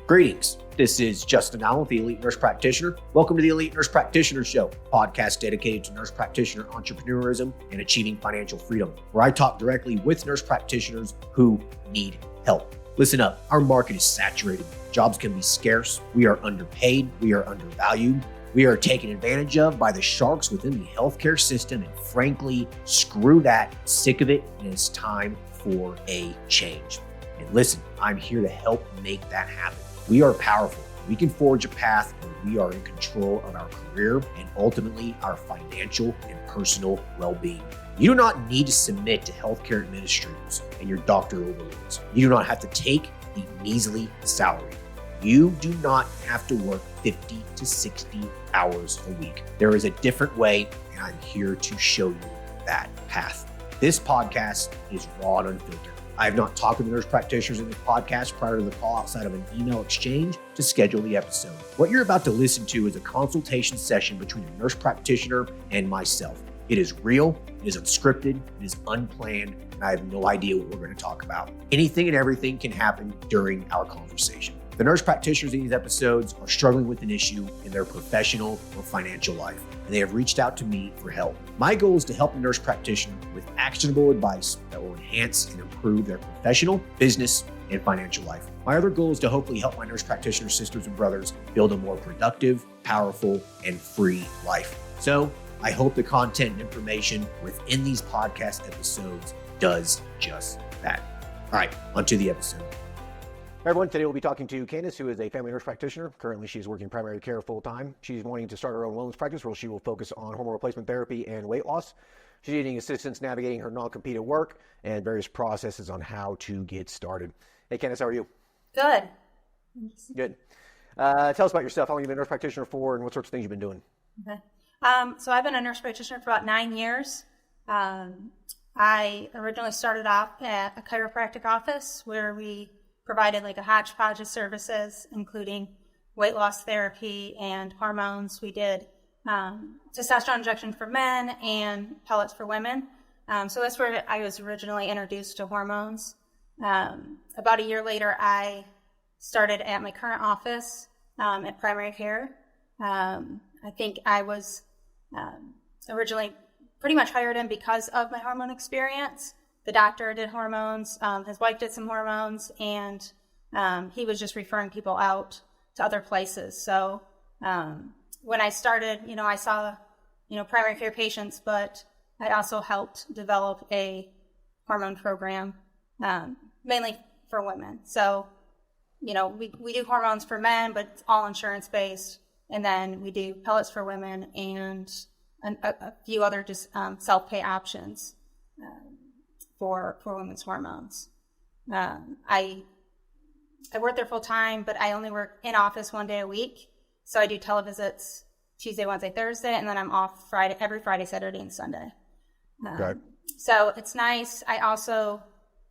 Greetings. This is Justin Allen with the Elite Nurse Practitioner. Welcome to the Elite Nurse Practitioner Show, a podcast dedicated to nurse practitioner entrepreneurism and achieving financial freedom, where I talk directly with nurse practitioners who need help. Listen up, our market is saturated. Jobs can be scarce. We are underpaid. We are undervalued. We are taken advantage of by the sharks within the healthcare system, and frankly, screw that. Sick of it, and it's time for a change. And listen, I'm here to help make that happen. We are powerful. We can forge a path where we are in control of our career and ultimately our financial and personal well-being. You do not need to submit to healthcare administrators and your doctor overlords. You do not have to take the measly salary. You do not have to work 50 to 60 hours a week. There is a different way, and I'm here to show you that path. This podcast is raw and unfiltered. I have not talked with the nurse practitioners in this podcast prior to the call outside of an email exchange to schedule the episode. What you're about to listen to is a consultation session between a nurse practitioner and myself. It is real, it is unscripted, it is unplanned, and I have no idea what we're going to talk about. Anything and everything can happen during our conversation. The nurse practitioners in these episodes are struggling with an issue in their professional or financial life, and they have reached out to me for help. My goal is to help a nurse practitioner with actionable advice that will enhance and improve their professional, business, and financial life. My other goal is to hopefully help my nurse practitioner sisters and brothers build a more productive, powerful, and free life. So I hope the content and information within these podcast episodes does just that. All right, onto the episode. Hi everyone, today we'll be talking to Candice, who is a family nurse practitioner. Currently, she's working primary care full-time. She's wanting to start her own wellness practice where she will focus on hormone replacement therapy and weight loss. She's needing assistance navigating her non-compete at work and various processes on how to get started. Hey Candice, how are you? Good. Good. Tell us about yourself. How long have you been a nurse practitioner for and what sorts of things you've been doing? Okay. So I've been a nurse practitioner for about 9 years. I originally started off at a chiropractic office where we provided like a hodgepodge of services, including weight loss therapy and hormones. We did testosterone injection for men and pellets for women. So that's where I was originally introduced to hormones. About a year later, I started at my current office at primary care. I think I was originally pretty much hired in because of my hormone experience. The doctor did hormones, his wife did some hormones, and he was just referring people out to other places. So when I started, I saw, primary care patients, but I also helped develop a hormone program, mainly for women. So, we do hormones for men, but it's all insurance-based. And then we do pellets for women and a few other just self-pay options for women's hormones. I work there full time, but I only work in office 1 day a week. So I do televisits Tuesday, Wednesday, Thursday, and then I'm off every Friday, Saturday, and Sunday. Okay. So it's nice. I also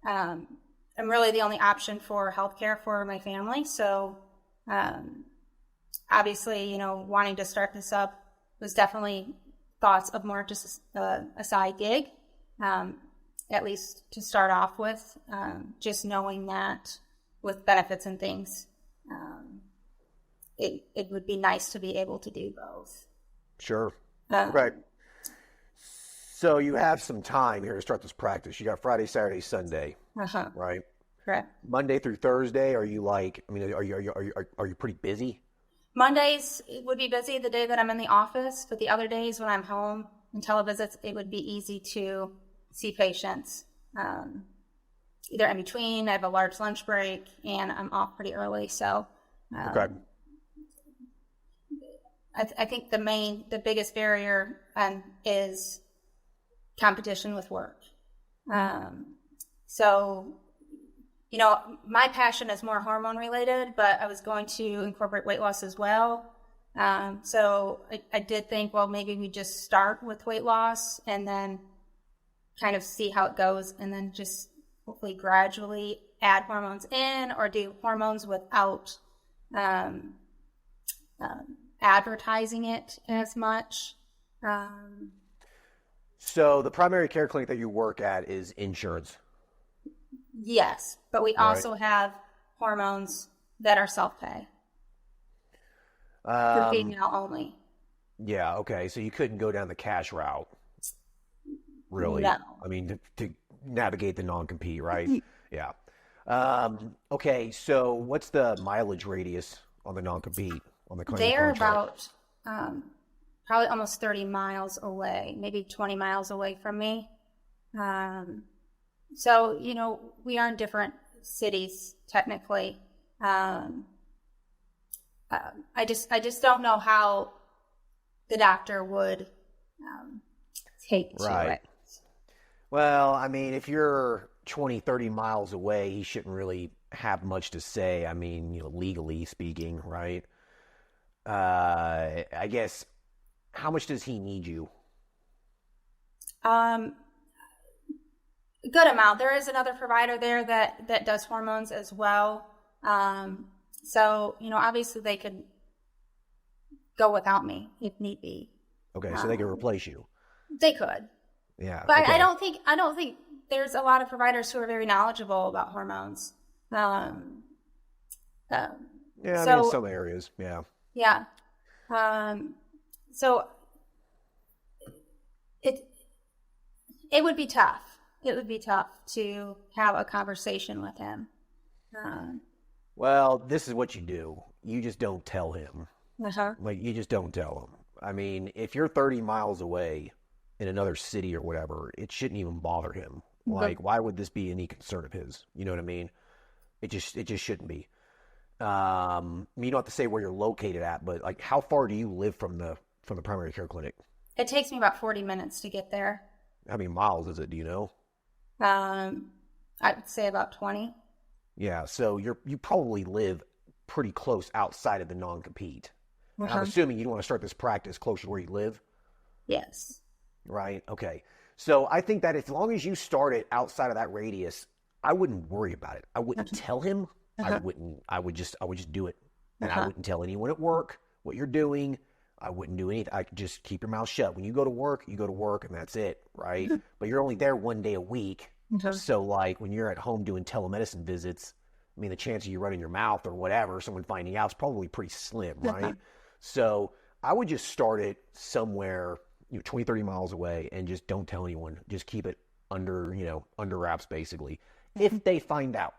am really the only option for healthcare for my family. So obviously, wanting to start this up was definitely thoughts of more just a side gig. At least to start off with, just knowing that with benefits and things, it would be nice to be able to do both. Sure. Right. So you have some time here to start this practice. You got Friday, Saturday, Sunday, right? Correct. Monday through Thursday, are you are you pretty busy? Mondays it would be busy the day that I'm in the office, but the other days when I'm home and televisits, it would be easy to see patients either in between. I have a large lunch break and I'm off pretty early. So okay. I think the biggest barrier is competition with work. So, my passion is more hormone related, but I was going to incorporate weight loss as well. So I did think, well, maybe we just start with weight loss and then kind of see how it goes, and then just hopefully gradually add hormones in or do hormones without advertising it as much. So the primary care clinic that you work at is insurance? Yes, but we also have hormones that are self-pay for female only. Yeah, okay. So you couldn't go down the cash route, really. No. I mean, to navigate the non-compete, right? Yeah. Okay, so what's the mileage radius on the non-compete on the claim They're contract? about probably almost 30 miles away, maybe 20 miles away from me. So, we are in different cities technically. I just don't know how the doctor would take to it. Well, I mean, if you're 20, 30 miles away, he shouldn't really have much to say. I mean, legally speaking, right? I guess, how much does he need you? A good amount. There is another provider there that does hormones as well. So, obviously they could go without me if need be. Okay, so they could replace you. They could. Yeah. But okay. I don't think there's a lot of providers who are very knowledgeable about hormones. Yeah, I mean, in some areas, yeah. Yeah. So it would be tough. It would be tough to have a conversation with him. Well, this is what you do. You just don't tell him. Uh-huh. Like, you just don't tell him. I mean, if you're 30 miles away in another city or whatever, it shouldn't even bother him. Like, why would this be any concern of his? You know what I mean? It just shouldn't be. You don't have to say where you're located at, but like, how far do you live from the primary care clinic? It takes me about 40 minutes to get there. How many miles is it? Do you know? I would say about 20. Yeah, so you probably live pretty close outside of the non-compete. And I'm assuming you don't want to start this practice closer to where you live? Yes. Right, okay. So I think that as long as you start it outside of that radius, I wouldn't worry about it. I wouldn't tell him. I would just do it. And I wouldn't tell anyone at work what you're doing. I wouldn't do anything. I could just keep your mouth shut. When you go to work, and that's it, right? But you're only there one day a week. So like when you're at home doing telemedicine visits, I mean, the chance of you running your mouth or whatever, someone finding out, is probably pretty slim, right? So I would just start it somewhere, 20, 30 miles away, and just don't tell anyone. Just keep it under wraps, basically. If they find out,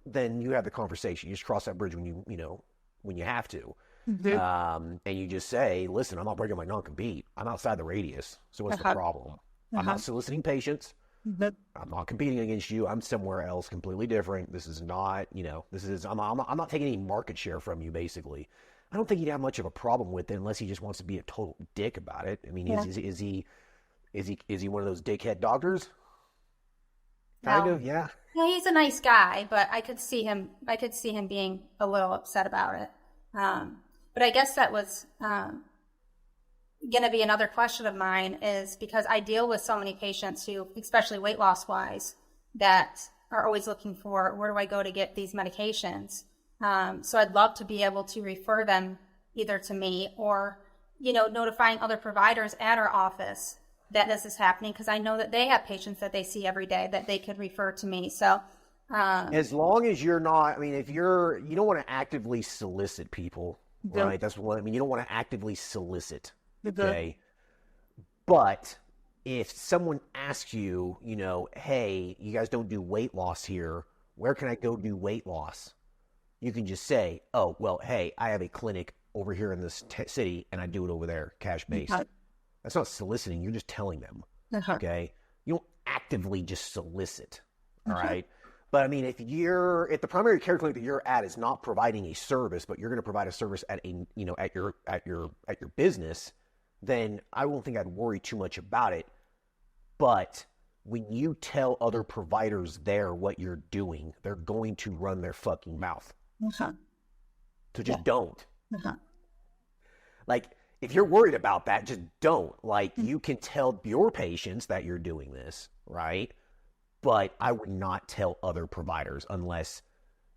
then you have the conversation. You just cross that bridge when you have to. And you just say, listen, I'm not breaking my non-compete. I'm outside the radius. So what's the problem? I'm not soliciting patients. I'm not competing against you. I'm somewhere else completely different. This is not, I'm not taking any market share from you, basically. I don't think he'd have much of a problem with it unless he just wants to be a total dick about it. I mean, is he one of those dickhead doctors? Kind of, yeah. No, he's a nice guy, but I could see him being a little upset about it. But I guess that was going to be another question of mine, is because I deal with so many patients who, especially weight loss wise, that are always looking for, where do I go to get these medications? So I'd love to be able to refer them either to me or, notifying other providers at our office that this is happening, because I know that they have patients that they see every day that they could refer to me. So as long as you're not, I mean, if you don't want to actively solicit people, right? That's what I mean. You don't want to actively solicit, okay? But if someone asks you, hey, you guys don't do weight loss here, where can I go do weight loss? You can just say, oh, well, hey, I have a clinic over here in this city, and I do it over there, cash-based. That's not soliciting. You're just telling them, okay? You don't actively just solicit, all right? But I mean, if the primary care clinic that you're at is not providing a service, but you're going to provide a service at your business, then I won't think I'd worry too much about it. But when you tell other providers there what you're doing, they're going to run their fucking mouth. So just don't. Like, if you're worried about that, just don't. Like, you can tell your patients that you're doing this, right? But I would not tell other providers unless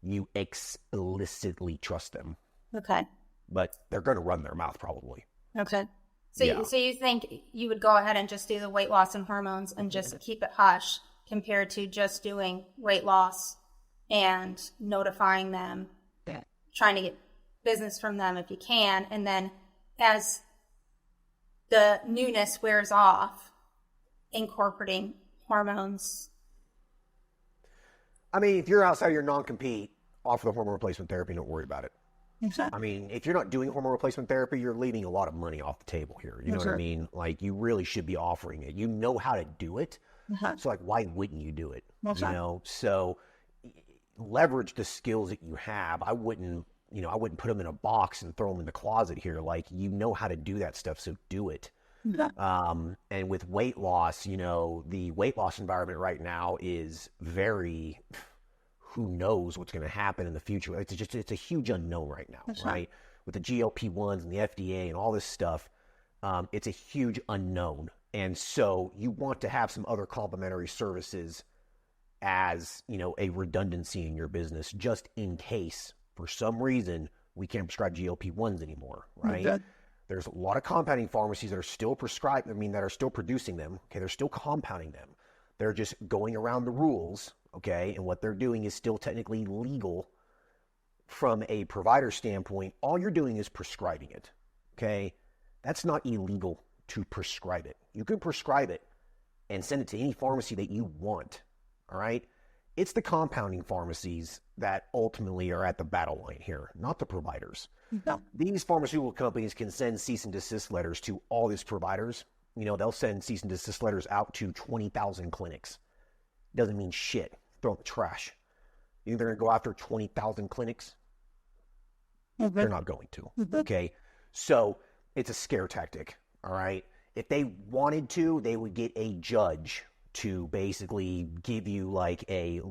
you explicitly trust them. Okay. But they're going to run their mouth probably. Okay. So you think you would go ahead and just do the weight loss and hormones and just keep it hush compared to just doing weight loss and notifying them trying to get business from them if you can. And then as the newness wears off, incorporating hormones. I mean, if you're outside of your non-compete, offer the hormone replacement therapy, don't worry about it. Exactly. I mean, if you're not doing hormone replacement therapy, you're leaving a lot of money off the table here. You know what I mean? Like, you really should be offering it. You know how to do it. So, like, why wouldn't you do it? You know? So, leverage the skills that you have. I wouldn't put them in a box and throw them in the closet here. Like, you know how to do that stuff, so do it. And with weight loss, you know, the weight loss environment right now is very, who knows what's going to happen in the future. It's a huge unknown right now, right? With the GLP-1s and the FDA and all this stuff, it's a huge unknown. And so you want to have some other complementary services as, you know, a redundancy in your business, just in case for some reason we can't prescribe GLP-1s anymore, right? There's a lot of compounding pharmacies that are still that are still producing them. Okay, they're still compounding them. They're just going around the rules, okay? And what they're doing is still technically legal from a provider standpoint. All you're doing is prescribing it, okay? That's not illegal to prescribe it. You can prescribe it and send it to any pharmacy that you want, all right? It's the compounding pharmacies that ultimately are at the battle line here, not the providers. These pharmaceutical companies can send cease and desist letters to all these providers. You know, they'll send cease and desist letters out to 20,000 clinics. Doesn't mean shit. Throw it in the trash. You think they're going to go after 20,000 clinics? They're not going to. Okay? So it's a scare tactic, all right? If they wanted to, they would get a judge to basically give you like an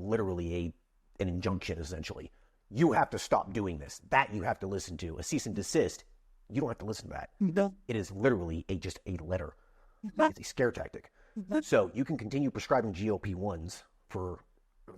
injunction, essentially. You have to stop doing this. That you have to listen to. A cease and desist, you don't have to listen to that. It is literally just a letter. It's a scare tactic. So you can continue prescribing GLP-1s for,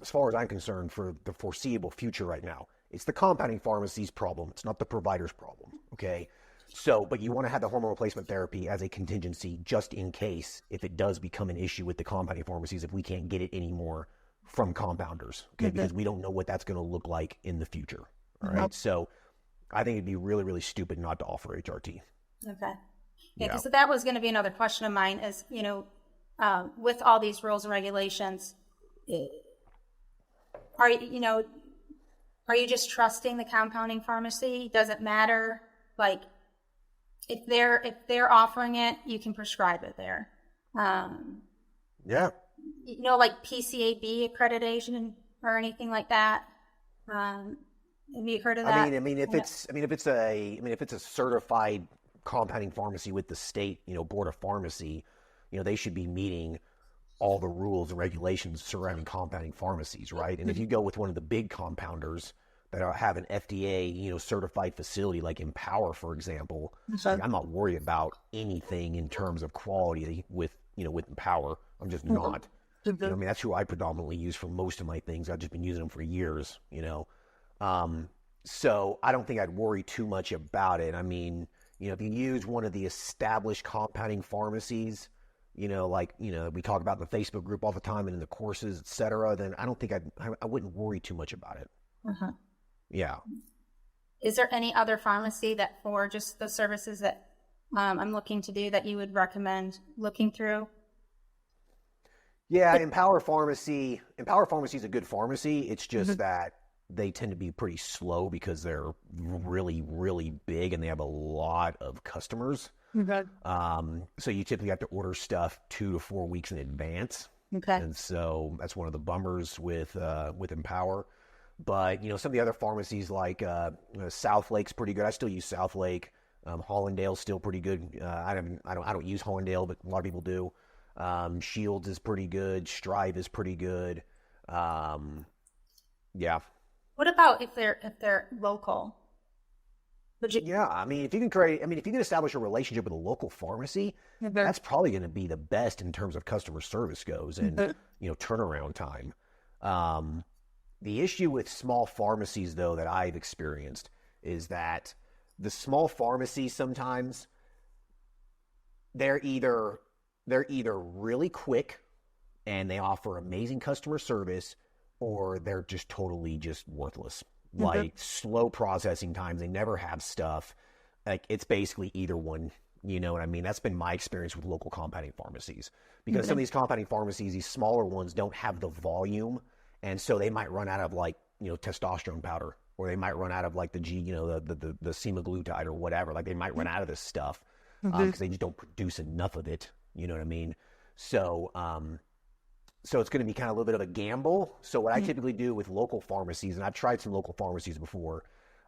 as far as I'm concerned, for the foreseeable future right now. It's the compounding pharmacy's problem. It's not the provider's problem, okay? So, but you want to have the hormone replacement therapy as a contingency just in case if it does become an issue with the compounding pharmacies, if we can't get it anymore from compounders, okay? Because we don't know what that's going to look like in the future, all right? So I think it'd be really, really stupid not to offer HRT. Okay. Yeah, because that was going to be another question of mine is, you know, with all these rules and regulations, are you just trusting the compounding pharmacy? Does it matter? Like, if they're offering it, you can prescribe it there. Yeah. You know, like PCAB accreditation or anything like that. Have you heard of that? I mean, if it's a certified compounding pharmacy with the state, you know, board of pharmacy, you know, they should be meeting all the rules and regulations surrounding compounding pharmacies, right? And if you go with one of the big compounders that have an FDA, you know, certified facility like Empower, for example, like, I'm not worried about anything in terms of quality with Empower. I'm just not. You know, I mean, that's who I predominantly use for most of my things. I've just been using them for years, you know. So I don't think I'd worry too much about it. I mean, you know, if you use one of the established compounding pharmacies, you know, like, you know, we talk about in the Facebook group all the time and in the courses, et cetera, then I don't think I wouldn't worry too much about it. Yeah. Is there any other pharmacy that for just the services that I'm looking to do that you would recommend looking through? Yeah, Empower Pharmacy is a good pharmacy. It's just that they tend to be pretty slow because they're really, really big and they have a lot of customers. So you typically have to order stuff 2 to 4 weeks in advance. And so that's one of the bummers with Empower. But, you know, some of the other pharmacies like South Lake's pretty good. I still use South Lake. Hollandale's still pretty good. I don't use Hollandale, but a lot of people do. Shields is pretty good. Strive is pretty good. Yeah. What about if they're local? Yeah, I mean, if you can establish a relationship with a local pharmacy, that's probably going to be the best in terms of customer service goes and, you know, turnaround time. The issue with small pharmacies, though, that I've experienced is that the small pharmacies sometimes they're either really quick and they offer amazing customer service, or they're just totally just worthless. like slow processing times. They never have stuff. Like it's basically either one. You know what I mean? That's been my experience with local compounding pharmacies, because some of these compounding pharmacies, these smaller ones, don't have the volume, and so they might run out of like, you know, testosterone powder, or they might run out of like the semaglutide or whatever. Like they might run out of this stuff because they just don't produce enough of it. You know what I mean? So, so it's going to be kind of a little bit of a gamble. So what I typically do with local pharmacies, and I've tried some local pharmacies before,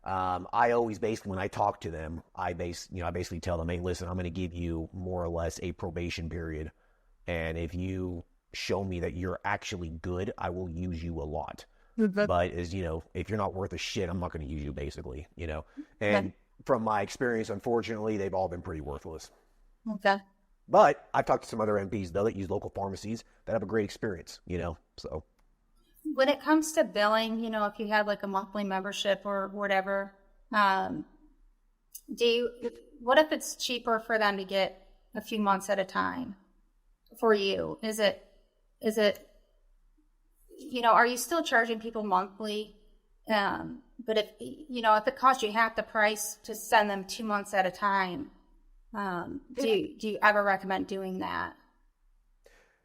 I always basically, when I talk to them, I basically tell them, hey, listen, I'm going to give you more or less a probation period. And if you show me that you're actually good, I will use you a lot. But as you know, if you're not worth a shit, I'm not going to use you, basically, you know. And from my experience, unfortunately, they've all been pretty worthless. Okay. But I've talked to some other MPs, though, that use local pharmacies that have a great experience, you know, so. When it comes to billing, you know, if you have like a monthly membership or whatever, what if it's cheaper for them to get a few months at a time for you? Is it, you know, are you still charging people monthly? But if it costs you half the price to send them 2 months at a time, do you ever recommend doing that?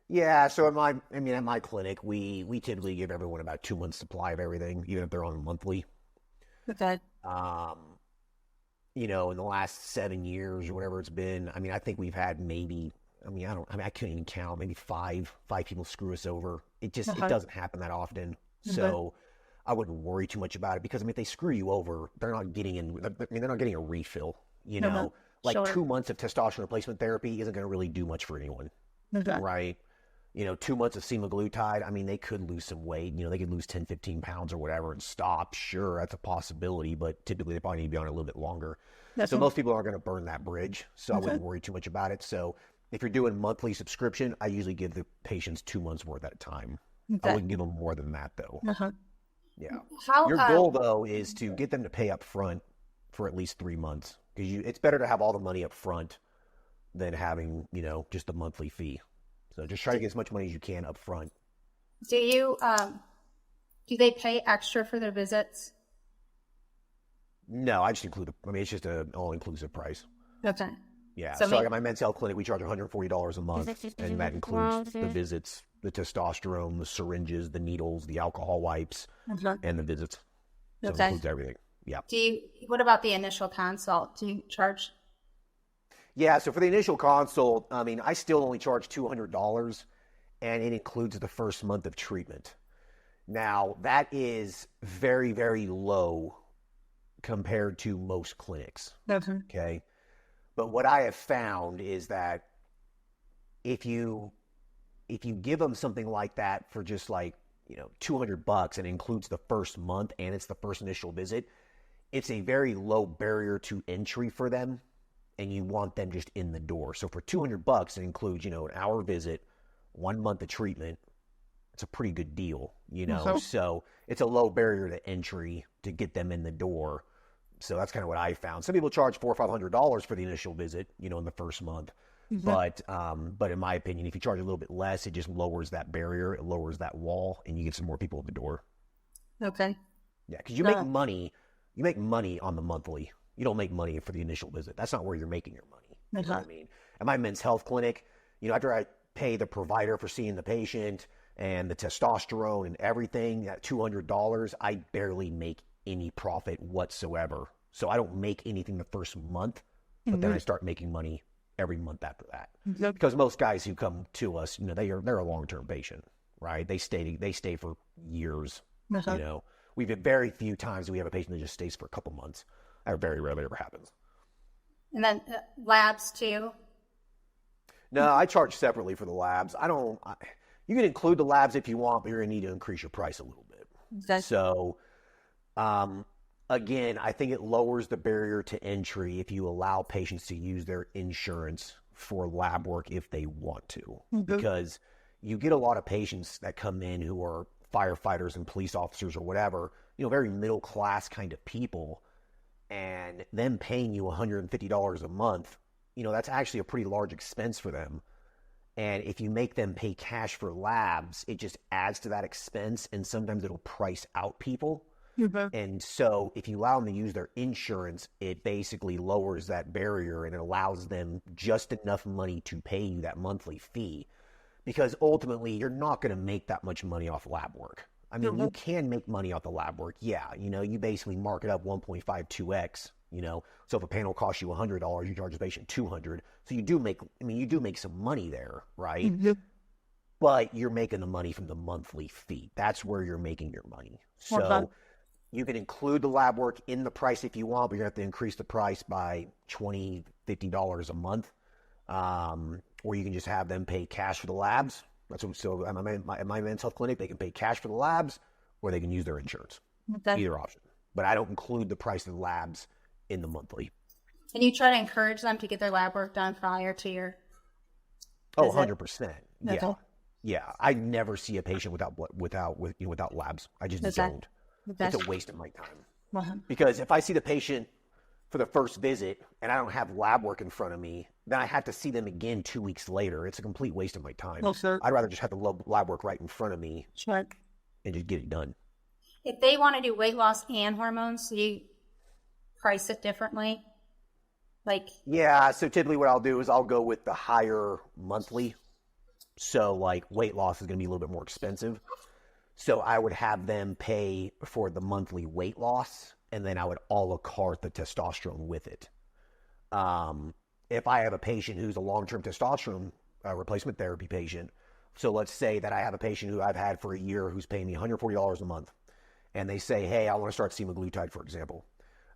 Yeah, so at my clinic, we typically give everyone about 2 months supply of everything, even if they're on monthly. Okay. You know, in the last 7 years or whatever it's been, I mean, I think we've had I couldn't even count, maybe five people screw us over. It doesn't happen that often. So I wouldn't worry too much about it, because I mean, if they screw you over, they're not getting a refill, you know. Like 2 months of testosterone replacement therapy isn't going to really do much for anyone, right? You know, 2 months of semaglutide, I mean, they could lose some weight. You know, they could lose 10, 15 pounds or whatever and stop. Sure, that's a possibility, but typically they probably need to be on it a little bit longer. So most people aren't going to burn that bridge, so I wouldn't worry too much about it. So if you're doing monthly subscription, I usually give the patients 2 months worth at a time. I wouldn't give them more than that, though. Yeah. Your goal, though, is to get them to pay up front for at least 3 months, because it's better to have all the money up front than having, you know, just the monthly fee. So just try to get as much money as you can up front. Do they pay extra for their visits? No, I just it's just an all-inclusive price. Okay. Yeah. So like at my men's health clinic, we charge $140 a month, and that includes the visits, the testosterone, the syringes, the needles, the alcohol wipes, and the visits. So it includes everything. Yeah. What about the initial consult? Do you charge? Yeah, so for the initial consult, I mean, I still only charge $200, and it includes the first month of treatment. Now, that is very, very low compared to most clinics. Okay? But what I have found is that if you give them something like that for just like, you know, $200 and it includes the first month and it's the first initial visit, it's a very low barrier to entry for them. And you want them just in the door. So for $200, it includes, you know, an hour visit, 1 month of treatment. It's a pretty good deal, you know. So it's a low barrier to entry to get them in the door. So that's kind of what I found. Some people charge $400 or $500 for the initial visit, you know, in the first month. But in my opinion, if you charge a little bit less, it just lowers that barrier, it lowers that wall, and you get some more people at the door. Okay. Yeah, because you make money. You make money on the monthly. You don't make money for the initial visit. That's not where you're making your money. You know what I mean? At my men's health clinic, you know, after I pay the provider for seeing the patient and the testosterone and everything at $200, I barely make any profit whatsoever. So I don't make anything the first month, but then I start making money every month after that. Because most guys who come to us, you know, they're a long-term patient, right? They stay for years. You know, we've had very few times we have a patient that just stays for a couple months. That very rarely ever happens. And then labs too? No, I charge separately for the labs. You can include the labs if you want, but you're going to need to increase your price a little bit. So, again, I think it lowers the barrier to entry if you allow patients to use their insurance for lab work if they want to. Because you get a lot of patients that come in who are firefighters and police officers or whatever, you know, very middle class kind of people. And them paying you $150 a month, you know, that's actually a pretty large expense for them. And if you make them pay cash for labs, it just adds to that expense, and sometimes it'll price out people. And so if you allow them to use their insurance, it basically lowers that barrier and it allows them just enough money to pay you that monthly fee. Because ultimately, you're not going to make that much money off lab work. I mean, you can make money off the lab work. Yeah, you basically mark it up 1.52x, So if a panel costs you $100, you charge the patient $200. So you do make some money there, right? But you're making the money from the monthly fee. That's where you're making your money. So you can include the lab work in the price if you want, but you're going to have to increase the price by $20, $50 a month. Or you can just have them pay cash for the labs. So at my men's health clinic, they can pay cash for the labs, or they can use their insurance. Either option. But I don't include the price of the labs in the monthly. And you try to encourage them to get their lab work done prior to your visit? 100%. Yeah. Yeah. I never see a patient without labs. I just don't. It's a waste of my time. Because if I see the patient for the first visit and I don't have lab work in front of me, then I have to see them again 2 weeks later. It's a complete waste of my time. I'd rather just have the lab work right in front of me and just get it done. If they want to do weight loss and hormones, do you price it differently? Yeah, so typically what I'll do is I'll go with the higher monthly. So weight loss is going to be a little bit more expensive. So I would have them pay for the monthly weight loss, and then I would a la carte the testosterone with it. If I have a patient who's a long-term testosterone replacement therapy patient, so let's say that I have a patient who I've had for a year who's paying me $140 a month, and they say, hey, I want to start semaglutide, for example.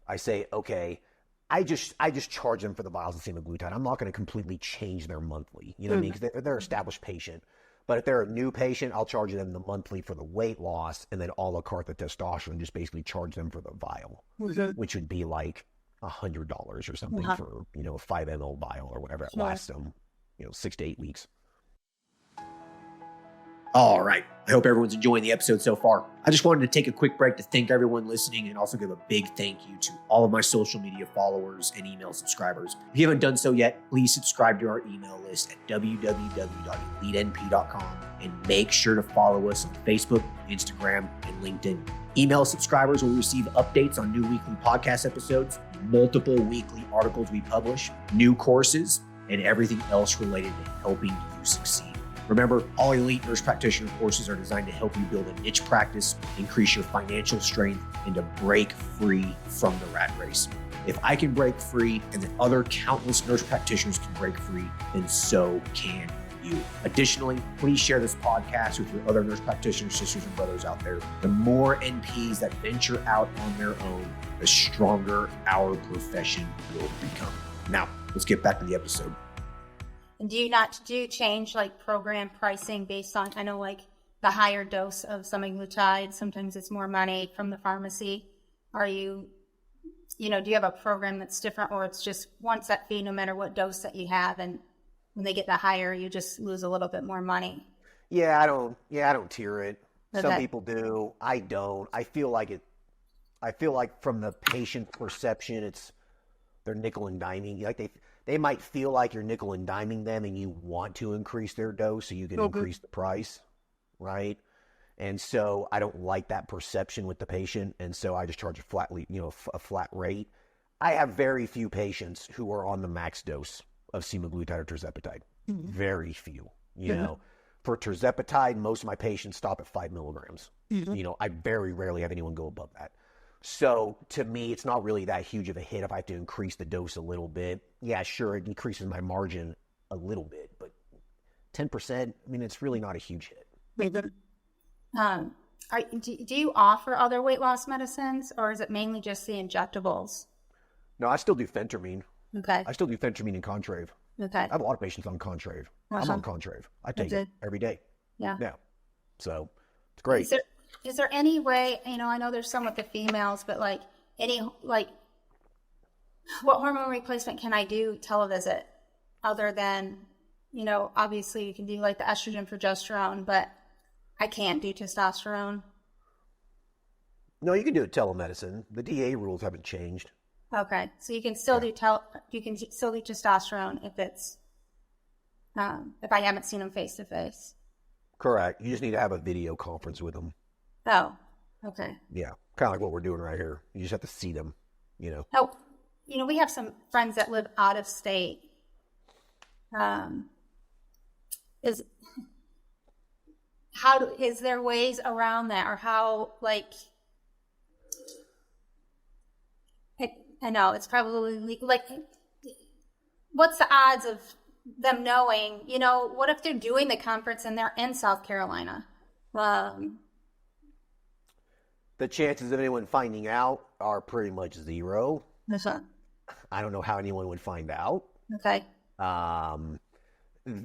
I say, okay, I just charge them for the vials of semaglutide. I'm not going to completely change their monthly, you know what I mean? Because they're an established patient. But if they're a new patient, I'll charge them the monthly for the weight loss, and then a la carte the testosterone, just basically charge them for the vial, which would be like $100 or something for, a 5 ml vial or whatever. It lasts them, 6 to 8 weeks. All right. I hope everyone's enjoying the episode so far. I just wanted to take a quick break to thank everyone listening and also give a big thank you to all of my social media followers and email subscribers. If you haven't done so yet, please subscribe to our email list at www.elitenp.com and make sure to follow us on Facebook, Instagram, and LinkedIn. Email subscribers will receive updates on new weekly podcast episodes, multiple weekly articles we publish, new courses, and everything else related to helping you succeed. Remember, all Elite Nurse Practitioner courses are designed to help you build a niche practice, increase your financial strength, and to break free from the rat race. If I can break free and then other countless nurse practitioners can break free, then so can you. Additionally, please share this podcast with your other nurse practitioner sisters and brothers out there. The more NPs that venture out on their own, the stronger our profession will become. Now, let's get back to the episode. And do you change program pricing based on, I know the higher dose of semaglutide, sometimes it's more money from the pharmacy. Are you, do you have a program that's different, or it's just one set fee no matter what dose that you have, and when they get the higher, you just lose a little bit more money? Yeah, I don't tier it. Some people do. I don't. I feel like from the patient perception, they're nickel and diming. They might feel like you're nickel and diming them and you want to increase their dose so you can increase the price, right? And so I don't like that perception with the patient, and so I just charge a flat rate. I have very few patients who are on the max dose of semaglutide or tirzepatide. Very few. For tirzepatide, most of my patients stop at 5 milligrams. I very rarely have anyone go above that. So to me, it's not really that huge of a hit if I have to increase the dose a little bit. Yeah, sure, it increases my margin a little bit, but 10%, it's really not a huge hit. Do you offer other weight loss medicines, or is it mainly just the injectables? No, I still do phentermine. Okay. I still do phentermine and Contrave. Okay. I have a lot of patients on Contrave. I'm on Contrave. I take it every day. Yeah. So it's great. Is there any way, I know there's some with the females, but what hormone replacement can I do televisit other than, obviously you can do the estrogen, progesterone, but I can't do testosterone? No, you can do telemedicine. The DA rules haven't changed. Okay. So you can still do testosterone if it's, if I haven't seen them face to face. Correct. You just need to have a video conference with them. Oh, okay. Yeah, Kind of like what we're doing right here. You just have to see them, you know. Oh, we have some friends that live out of state. Is there ways around that, or how, like, I know it's probably like, what's the odds of them knowing, what if they're doing the conference and they're in South Carolina? The chances of anyone finding out are pretty much zero. That's what. I don't know how anyone would find out. Okay.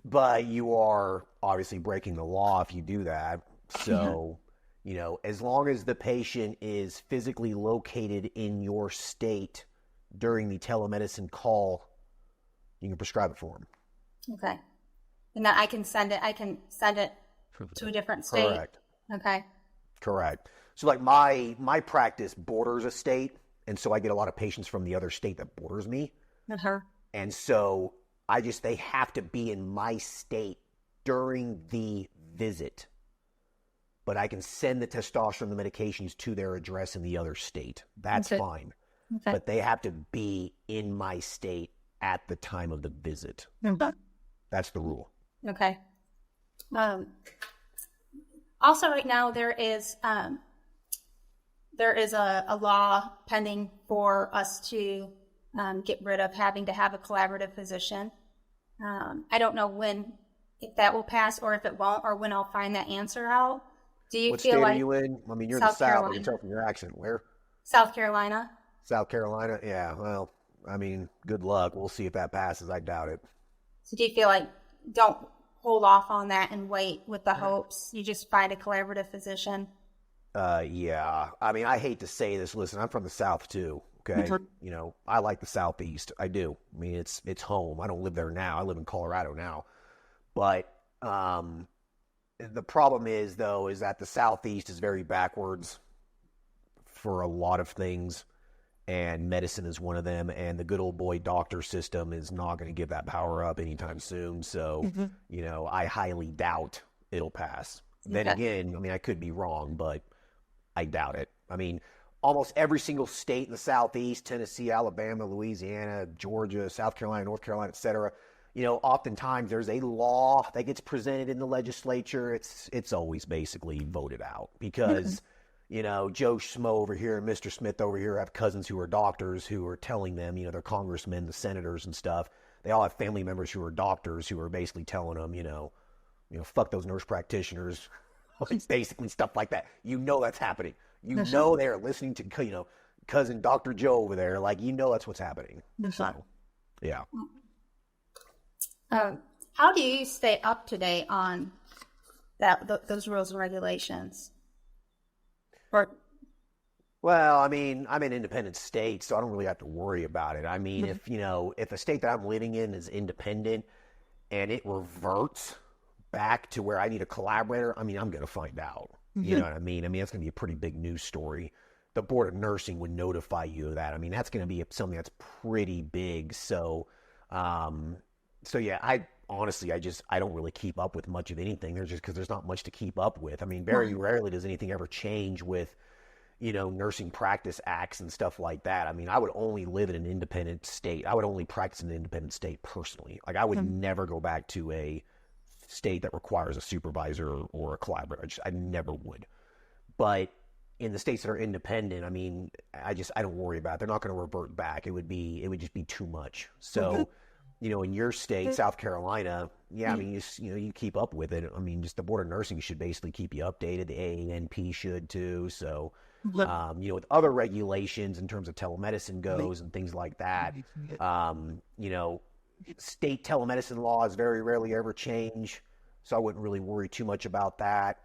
But you are obviously breaking the law if you do that. So, as long as the patient is physically located in your state during the telemedicine call, you can prescribe it for them. Okay. And that I can send it to a different state? Correct. Okay. Correct. So like my practice borders a state, and so I get a lot of patients from the other state that borders me. Uh-huh. And so they have to be in my state during the visit. But I can send the testosterone, the medications to their address in the other state. That's fine. Okay. But they have to be in my state at the time of the visit. Okay. That's the rule. Okay. Also, right now there is a law pending for us to get rid of having to have a collaborative physician. I don't know if that will pass or if it won't, or when I'll find that answer out. Do you what feel state like are you in? I mean, you're South in the South. Carolina. I can tell from your accent. Where? South Carolina. South Carolina? Yeah, well, I mean, good luck. We'll see if that passes. I doubt it. So do you feel like don't hold off on that and wait with the hopes? You just find a collaborative physician? Yeah. I mean, I hate to say this. Listen, I'm from the South too. Okay. I like the Southeast. I do. I mean, it's home. I don't live there now. I live in Colorado now. But the problem is that the Southeast is very backwards for a lot of things, and medicine is one of them, and the good old boy doctor system is not going to give that power up anytime soon. So, I highly doubt it'll pass. Then again, I mean, I could be wrong, but I doubt it. I mean, almost every single state in the Southeast, Tennessee, Alabama, Louisiana, Georgia, South Carolina, North Carolina, et cetera, oftentimes there's a law that gets presented in the legislature. It's always basically voted out because, Joe Schmo over here and Mr. Smith over here have cousins who are doctors who are telling them, they're congressmen, the senators and stuff. They all have family members who are doctors who are basically telling them, fuck those nurse practitioners. It's basically stuff like that. That's happening. They're listening to, cousin Dr. Joe over there. Like, that's what's happening. So, yeah. How do you stay up to date on those rules and regulations? Well, I mean, I'm an independent state, so I don't really have to worry about it. I mean, if a state that I'm living in is independent and it reverts back to where I need a collaborator, I mean, I'm going to find out. You know what I mean? I mean, that's going to be a pretty big news story. The Board of Nursing would notify you of that. I mean, that's going to be something that's pretty big. So, yeah, I don't really keep up with much of anything. Because there's not much to keep up with. I mean, very rarely does anything ever change with, nursing practice acts and stuff like that. I mean, I would only live in an independent state. I would only practice in an independent state personally. Like, I would never go back to a state that requires a supervisor or a collaborator. I never would. But in the states that are independent, I mean, I don't worry about it. They're not going to revert back. It would just be too much. So, in your state, South Carolina, I mean, you keep up with it. I mean, just the Board of Nursing should basically keep you updated. The AANP should too. So, with other regulations in terms of telemedicine goes and things like that, state telemedicine laws very rarely ever change. So I wouldn't really worry too much about that.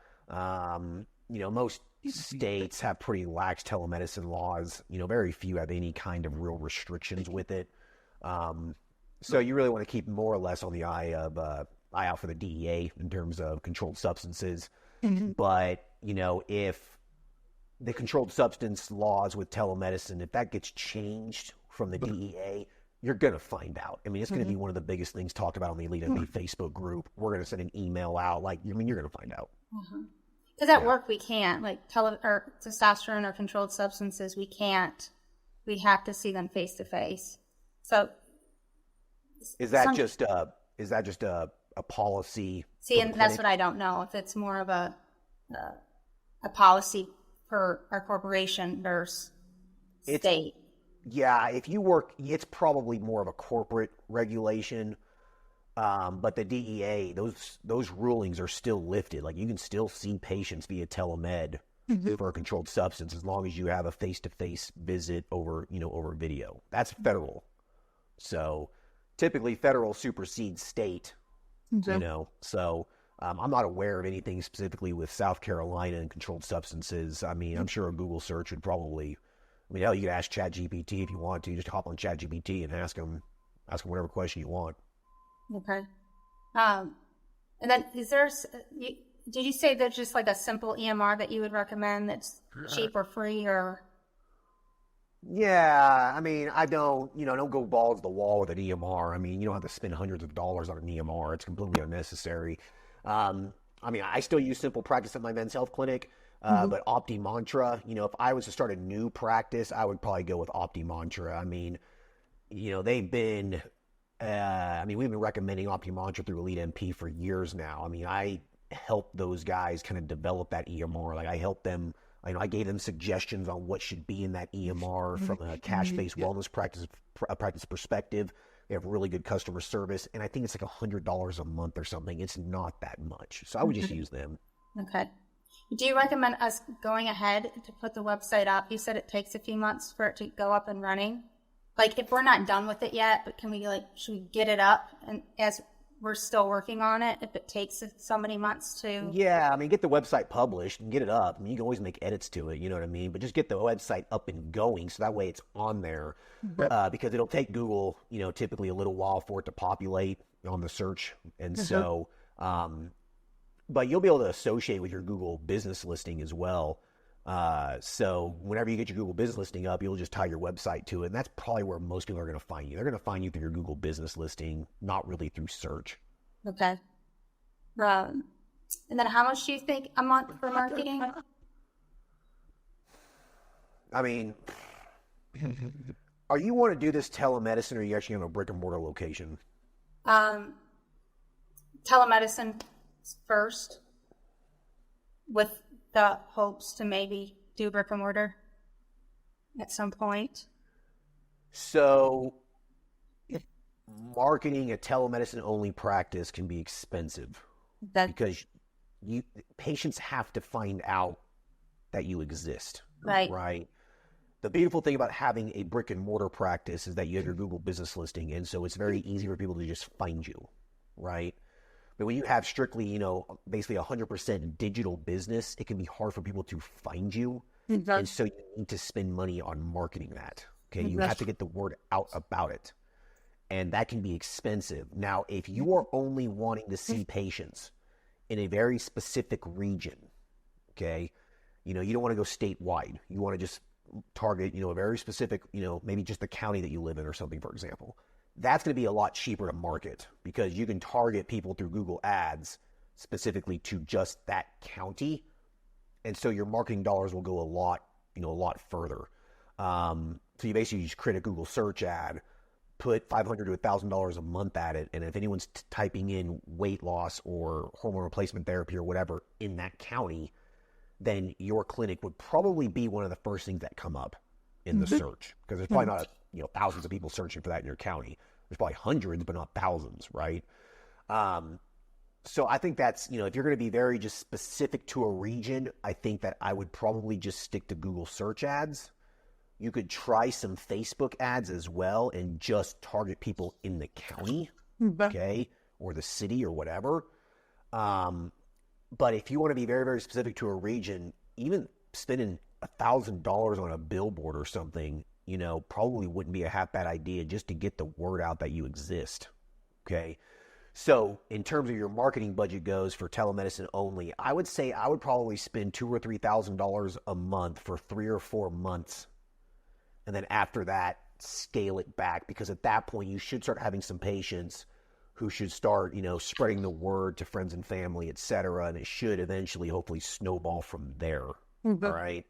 Most states have pretty lax telemedicine laws. Very few have any kind of real restrictions with it. So you really want to keep more or less on the eye out for the DEA in terms of controlled substances. But, if the controlled substance laws with telemedicine, if that gets changed from the DEA, you're going to find out. I mean, it's going to be one of the biggest things talked about on the Elite MD Facebook group. We're going to send an email out. You're going to find out. Because at work we can't, like or testosterone or controlled substances, we can't. We have to see them face to face. So is that just a policy? See, and that's what I don't know, if it's more of a policy for our corporation versus state. Yeah, if you work, it's probably more of a corporate regulation. But the DEA, those rulings are still lifted. Like, you can still see patients via telemed for a controlled substance as long as you have a face-to-face visit over video. That's federal. So typically federal supersedes state, So I'm not aware of anything specifically with South Carolina and controlled substances. I mean, I'm sure a Google search would probably, hell, you could ask ChatGPT if you want to. Just hop on ChatGPT and ask them whatever question you want. Okay. And then did you say there's just like a simple EMR that you would recommend that's cheap or free or? Yeah, I mean, I don't go balls to the wall with an EMR. I mean, you don't have to spend hundreds of dollars on an EMR. It's completely unnecessary. I mean, I still use Simple Practice at my men's health clinic, but OptiMantra, if I was to start a new practice, I would probably go with OptiMantra. I mean, they've been, we've been recommending OptiMantra through Elite MP for years now. I mean, I helped those guys kind of develop that EMR. Like, I helped them, I gave them suggestions on what should be in that EMR from a cash-based wellness practice perspective. They have really good customer service, and I think it's like $100 a month or something. It's not that much, so I would just use them. Okay. Do you recommend us going ahead to put the website up? You said it takes a few months for it to go up and running. Like, if we're not done with it yet, but should we get it up? And as we're still working on it, if it takes so many months to... Yeah, get the website published and get it up. You can always make edits to it, you know what I mean? But just get the website up and going so that way it's on there. Because it'll take Google, typically a little while for it to populate on the search. And so, but you'll be able to associate with your Google business listing as well. So whenever you get your Google business listing up, you'll just tie your website to it. And that's probably where most people are going to find you. They're going to find you through your Google business listing, not really through search. Okay. And then how much do you think a month for marketing? I mean, are you want to do this telemedicine or are you actually in a brick and mortar location? Telemedicine first with the hopes to maybe do brick and mortar at some point. So marketing a telemedicine only practice can be expensive because patients have to find out that you exist. Right. The beautiful thing about having a brick and mortar practice is that you have your Google business listing. And so it's very easy for people to just find you. Right. But when you have strictly, basically 100% digital business, it can be hard for people to find you. And so you need to spend money on marketing that. Okay. You have to get the word out about it. And that can be expensive. Now, if you are only wanting to see patients in a very specific region, okay, you don't want to go statewide. You want to just target, a very specific, maybe just the county that you live in or something, for example. That's going to be a lot cheaper to market because you can target people through Google Ads specifically to just that county. And so your marketing dollars will go a lot further. So you basically just create a Google search ad, put $500 to $1,000 a month at it. And if anyone's typing in weight loss or hormone replacement therapy or whatever in that county, then your clinic would probably be one of the first things that come up in the search because there's probably not thousands of people searching for that in your county. There's probably hundreds, but not thousands, right? So I think that's, if you're going to be very just specific to a region, I think that I would probably just stick to Google search ads. You could try some Facebook ads as well and just target people in the county, okay, or the city or whatever. But if you want to be very, very specific to a region, even spending $1,000 on a billboard or something, probably wouldn't be a half bad idea just to get the word out that you exist. Okay. So in terms of your marketing budget goes for telemedicine only, I would say I would probably spend $2,000 or $3,000 a month for 3 or 4 months. And then after that, scale it back because at that point you should start having some patients who should start, spreading the word to friends and family, et cetera. And it should eventually, hopefully, snowball from there. Mm-hmm. All right.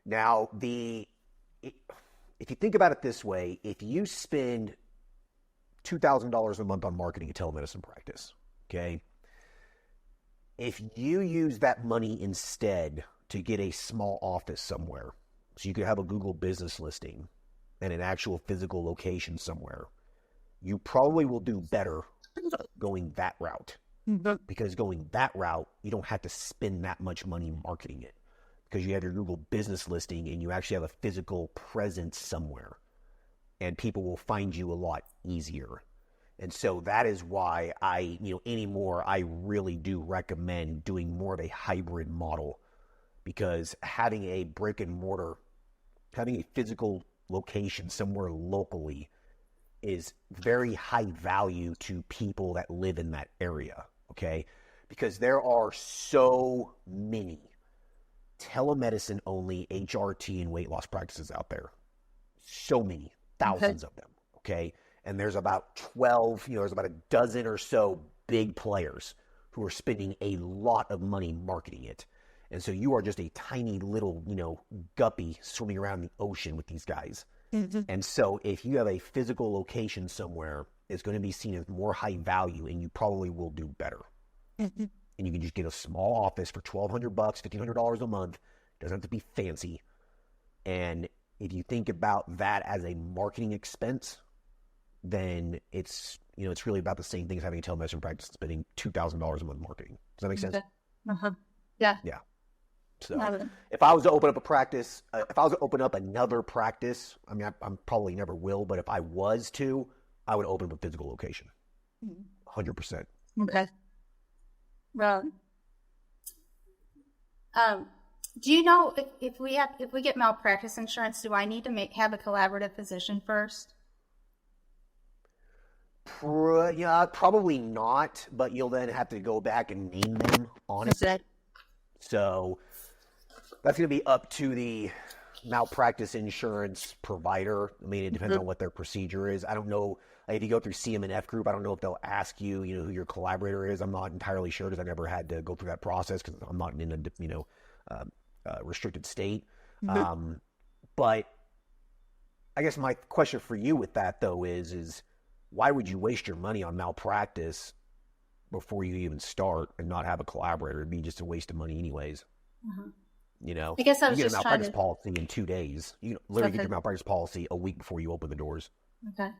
Now, if you think about it this way, if you spend $2,000 a month on marketing a telemedicine practice, okay, if you use that money instead to get a small office somewhere, so you could have a Google business listing and an actual physical location somewhere, you probably will do better going that route. Because going that route, you don't have to spend that much money marketing it, because you have your Google business listing and you actually have a physical presence somewhere, and people will find you a lot easier. And so that is why anymore, I really do recommend doing more of a hybrid model, because having a brick and mortar, having a physical location somewhere locally is very high value to people that live in that area, okay? Because there are so many telemedicine only HRT and weight loss practices out there. So many, thousands of them, okay? And there's about 12, there's about a dozen or so big players who are spending a lot of money marketing it. And so you are just a tiny little, guppy swimming around the ocean with these guys. Mm-hmm. And so if you have a physical location somewhere, it's going to be seen as more high value, and you probably will do better. Mm-hmm. And you can just get a small office for $1,200, $1,500 a month. It doesn't have to be fancy. And if you think about that as a marketing expense, then it's really about the same thing as having a telemedicine practice and spending $2,000 a month marketing. Does that make sense? Uh-huh. Yeah. Yeah. So if I was to open up a practice, if I was to open up another practice, I mean, I'm probably never will, but if I was to, I would open up a physical location. 100%. Okay. Well, do you know if we get malpractice insurance, do I need to have a collaborative physician first? Yeah, probably not, but you'll then have to go back and name them on it. So that's going to be up to the malpractice insurance provider. I mean, it depends on what their procedure is. I don't know. If you go through CM&F Group, I don't know if they'll ask you, who your collaborator is. I'm not entirely sure, because I never had to go through that process, because I'm not in a restricted state. But I guess my question for you with that, though, is why would you waste your money on malpractice before you even start and not have a collaborator? It'd be just a waste of money anyways. I guess I was you get just a malpractice policy in 2 days. You literally get your malpractice policy a week before you open the doors. Okay.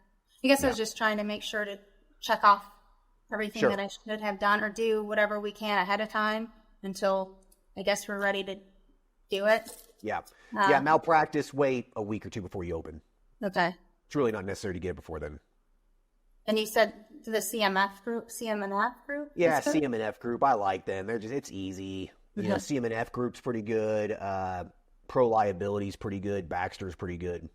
I guess I was just trying to make sure to check off everything that I should have done, or do whatever we can ahead of time until I guess we're ready to do it. Yeah. Malpractice, wait a week or two before you open. Okay. It's really not necessary to get it before then. And you said the CM&F Group? Yeah, CM&F Group. I like them. It's easy. CM&F Group's pretty good. Pro Liability's pretty good. Baxter's pretty good.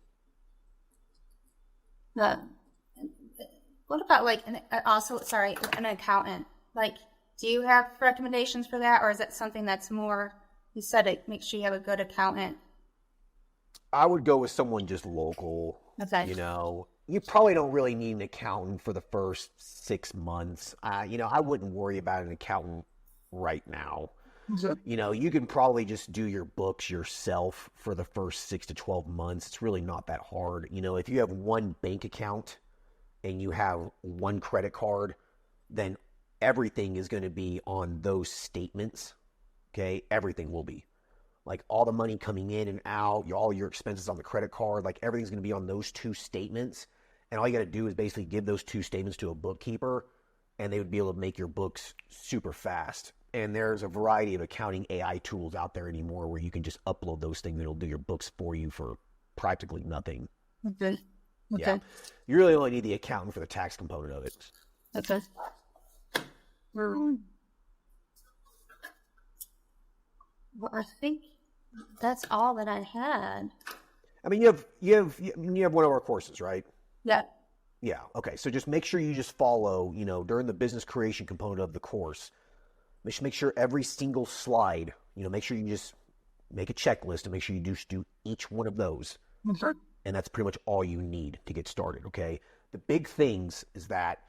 What about an accountant? Like, do you have recommendations for that, or is that something that's more? You said it. Make sure you have a good accountant. I would go with someone just local. Okay. You probably don't really need an accountant for the first 6 months. I wouldn't worry about an accountant right now. You can probably just do your books yourself for the first 6 to 12 months. It's really not that hard. If you have one bank account and you have one credit card, then everything is going to be on those statements. Okay. Everything will be. Like all the money coming in and out, all your expenses on the credit card, like everything's going to be on those 2 statements. And all you got to do is basically give those 2 statements to a bookkeeper, and they would be able to make your books super fast. And there's a variety of accounting AI tools out there anymore where you can just upload those things and it'll do your books for you for practically nothing. Okay. Yeah. You really only need the accountant for the tax component of it. Okay. Well, I think that's all that I had. I mean, you have one of our courses, right? Yeah. Yeah. Okay. So just make sure you just follow, during the business creation component of the course, make sure every single slide, make sure you just make a checklist and make sure you just do each one of those. Mm-hmm. And that's pretty much all you need to get started. Okay. The big things is that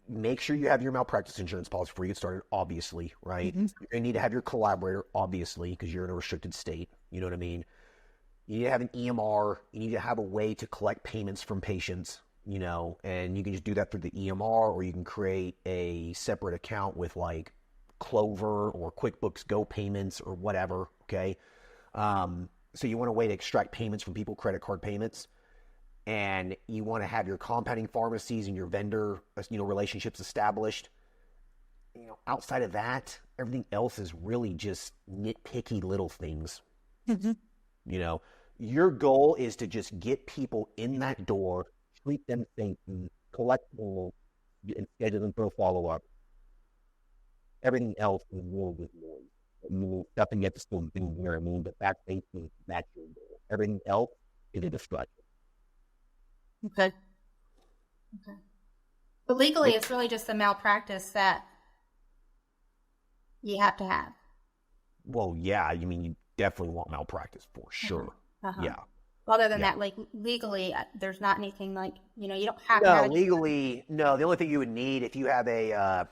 make sure you have your malpractice insurance policy before you get started, obviously, right? You're going to need to have your collaborator, obviously, because you're in a restricted state. You know what I mean? You need to have an EMR. You need to have a way to collect payments from patients, and you can just do that through the EMR, or you can create a separate account with like Clover or QuickBooks Go payments or whatever, okay? So you want a way to extract payments from people, credit card payments, and you want to have your compounding pharmacies and your vendor, relationships established. Outside of that, everything else is really just nitpicky little things. Your goal is to just get people in that door, treat them safely, collect them, and schedule them for a follow-up. Everything else is really just noise. Nothing gets to do, you know what I mean? But that's basically, that's your goal. Everything else is a distraction. Okay. But legally, it's really just the malpractice that you have to have. Well, yeah, you definitely want malpractice for sure. Yeah. Other than that, like legally, there's not anything like, you don't have to have legally, no. The only thing you would need if you have a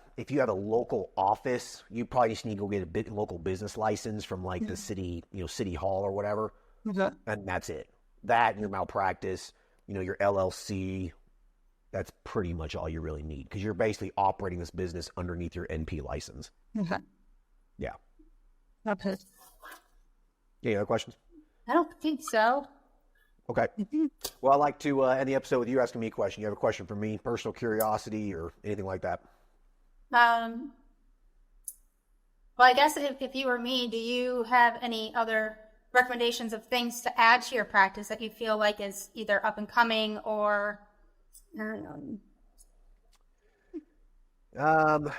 local office, you probably just need to go get a local business license from like the city, city hall or whatever. And that's it. That and your malpractice, your LLC, that's pretty much all you really need because you're basically operating this business underneath your NP license. Yeah. Okay. Any other questions? I don't think so. Okay. Well, I'd like to end the episode with you asking me a question. You have a question for me, personal curiosity or anything like that? Well, I guess if you were me, do you have any other recommendations of things to add to your practice that you feel like is either up and coming or, I don't know.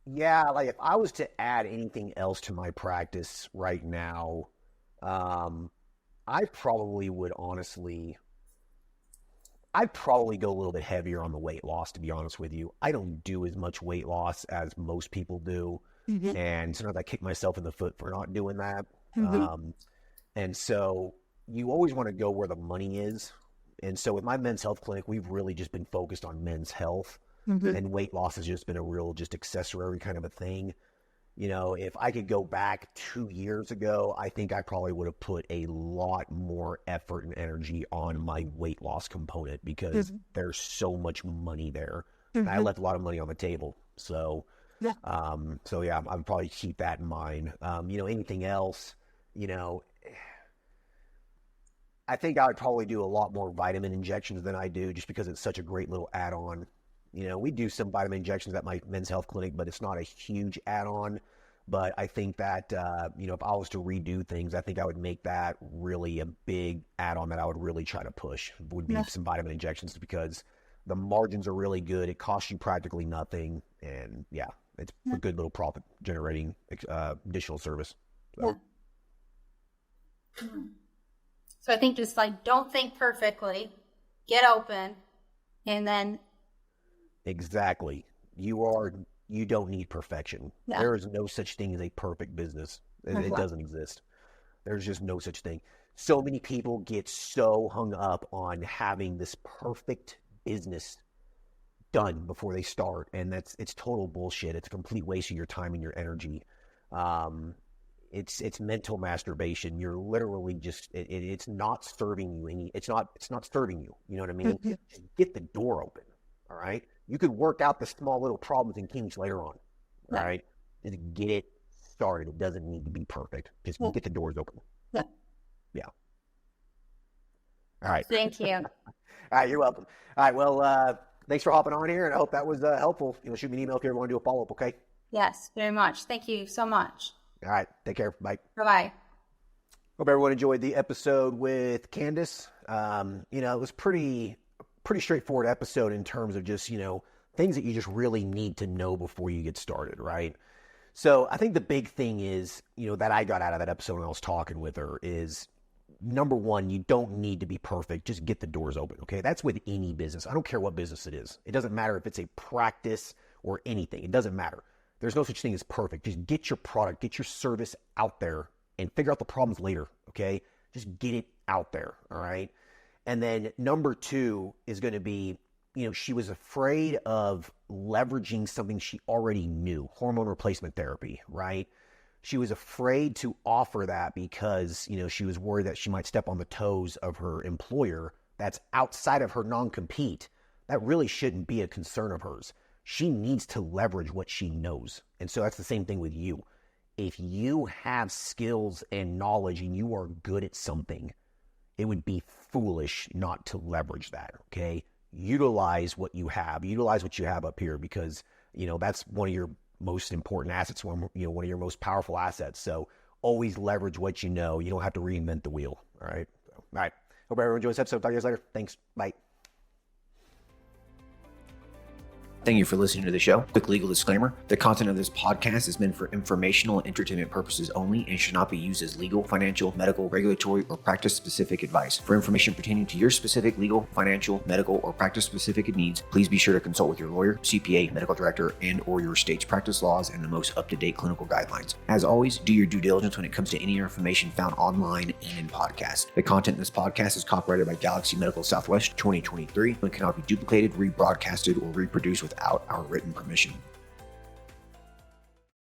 Yeah, like if I was to add anything else to my practice right now, I probably would I'd probably go a little bit heavier on the weight loss, to be honest with you. I don't do as much weight loss as most people do. And sometimes I kick myself in the foot for not doing that. And so you always want to go where the money is. And so with my men's health clinic, we've really just been focused on men's health. And weight loss has just been a real just accessory kind of a thing. If I could go back 2 years ago, I think I probably would have put a lot more effort and energy on my weight loss component because there's so much money there. I left a lot of money on the table. So, yeah, I'd probably keep that in mind. Anything else, I think I would probably do a lot more vitamin injections than I do just because it's such a great little add-on. We do some vitamin injections at my men's health clinic, but it's not a huge add-on. But I think that, if I was to redo things, I think I would make that really a big add-on that I would really try to push would be some vitamin injections because the margins are really good. It costs you practically nothing. And yeah, it's a good little profit generating additional service. So I think just like, don't think perfectly, get open, and then. Exactly. You don't need perfection. Yeah. There is no such thing as a perfect business. It doesn't exist. There's just no such thing. So many people get so hung up on having this perfect business done before they start. And it's total bullshit. It's a complete waste of your time and your energy. It's mental masturbation. You're literally just, it's not serving you it's not serving you. You know what I mean? Just get the door open. All right. You could work out the small little problems and kinks later on. All right. Just get it started. It doesn't need to be perfect. Just get the doors open. Yeah. All right. Thank you. All right. You're welcome. All right. Well, thanks for hopping on here, and I hope that was helpful. Shoot me an email if you ever want to do a follow-up, okay? Yes, very much. Thank you so much. All right. Take care. Bye. Bye-bye. Hope everyone enjoyed the episode with Candice. It was pretty straightforward episode in terms of just, things that you just really need to know before you get started, right? So I think the big thing is, that I got out of that episode when I was talking with her is, number one, you don't need to be perfect. Just get the doors open, okay? That's with any business. I don't care what business it is. It doesn't matter if it's a practice or anything. It doesn't matter. There's no such thing as perfect. Just get your product, get your service out there and figure out the problems later, okay? Just get it out there, all right? And then number two is going to be she was afraid of leveraging something she already knew, hormone replacement therapy, right? She was afraid to offer that because, she was worried that she might step on the toes of her employer that's outside of her non-compete. That really shouldn't be a concern of hers. She needs to leverage what she knows. And so that's the same thing with you. If you have skills and knowledge and you are good at something, it would be foolish not to leverage that, okay? Utilize what you have up here, because, that's one of your most important assets, one of your most powerful assets. So always leverage what you know. You don't have to reinvent the wheel, all right? All right. Hope everyone enjoys this episode. Talk to you guys later. Thanks. Bye. Thank you for listening to the show. Quick legal disclaimer. The content of this podcast is meant for informational and entertainment purposes only and should not be used as legal, financial, medical, regulatory, or practice-specific advice. For information pertaining to your specific legal, financial, medical, or practice-specific needs, please be sure to consult with your lawyer, CPA, medical director, and or your state's practice laws and the most up-to-date clinical guidelines. As always, do your due diligence when it comes to any information found online and in podcasts. The content in this podcast is copyrighted by Galaxy Medical Southwest 2023 and cannot be duplicated, rebroadcasted, or reproduced without our written permission.